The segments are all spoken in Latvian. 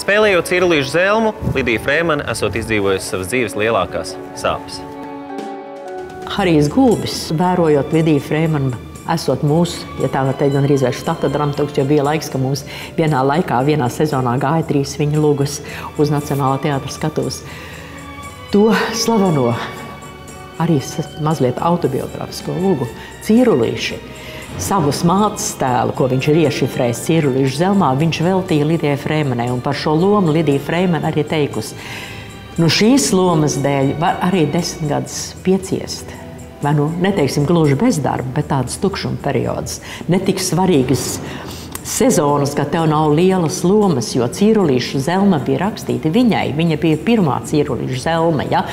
Spēlējot Cirulīšu Zelmu, Lidija Freimane esot izdzīvojusi savas dzīves lielākās sāpes. Harijs Gulbis, vērojot Lidiju Freimane, esot mūsu, ja tā var teikt, gan arī štata dramaturgs, jo bija laiks, ka mums vienā laikā, vienā sezonā gāja 3 viņa lugas uz Nacionālā teātra skatuves. To slaveno arī mazliet autobiogrāfisko lugu Cirulīši. Savus mātes tēlu, ko viņš ir iešifrējis Cirulīšu Zelmā, viņš veltīja Lidijai Freimanei, un par šo lomu Lidija Freimane arī teikusi. Nu šīs lomas dēļ var arī 10 gadus pieciest. Vai nu, neteiksim gluži bezdarba, bet tādas tukšuma periodas. Netik svarīgas sezonas, ka tev nav lielas lomas, jo Cirulīšu Zelma bija rakstīta viņai. Viņa bija pirmā Cirulīšu Zelma, ja?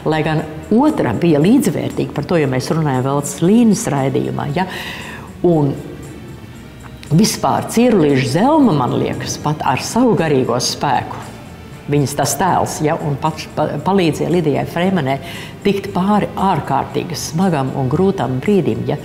Lai gan otra bija līdzvērtīga, par to, ja mēs runājam vēl Līnas raidījumā. Ja? Un vispār Cirulīšu Zelma, man liekas, pat ar savu garīgo spēku, viņas tas tēls, ja, un palīdzēja Lidijai Freimanei tikt pāri ārkārtīgi smagam un grūtam brīdim, ja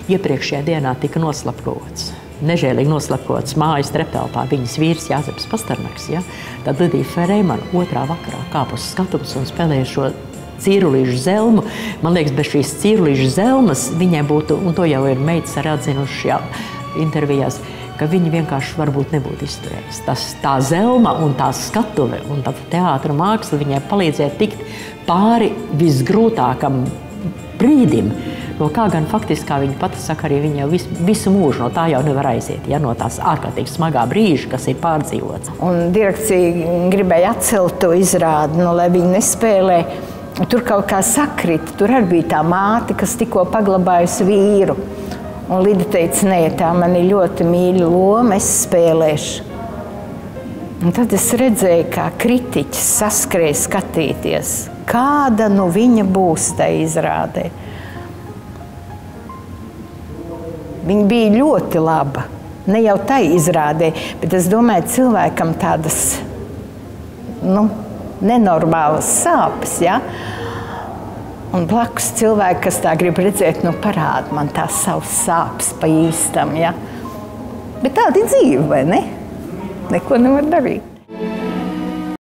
iepriekšējā dienā tika noslapkots. Nežēlīgi noslapkots mājas treptelpā viņas vīrs Jāzeps Pasternaks. Ja. Tad Lidija Freimane otrā vakarā kāp uz skatuves un spēlēja šo Cirulīšu Zelmu. Man liekas, bez šīs Cirulīšu Zelmas viņai būtu, un to jau ir meitas arī atzinuši intervijās, ka viņi vienkārši varbūt nebūtu izturējis. Tā zelma un tā skatuve un tā teātra māksla viņai palīdzēja tikt pāri visgrūtākam brīdim, no kā gan faktiski, kā viņa pati saka, arī viņa jau visu mūžu no tā jau nevar aiziet, ja, no tās ārkārtīgi smagā brīža, kas ir pārdzīvots. Un direkcija gribēja atcelt to izrādi, nu, lai viņi nespēlē. Tur kaut kā sakrita, tur arī bija tā māte, kas tikko paglabājusi vīru. Un Lida teica, nē, tā man ir ļoti mīļa loma, es spēlēšu. Un tad es redzēju, kā kritiķis saskrēja skatīties, kāda nu viņa būs tajā izrādē. Viņa bija ļoti laba, ne jau tai izrādē, bet es domāju, cilvēkam tādas, nu, nenormālas sāpes, ja? Un blakus cilvēki, kas tā grib redzēt, nu parāda man tās savas sāpes pa īstam, ja? Bet tāda ir dzīve, vai ne? Neko nevar darīt.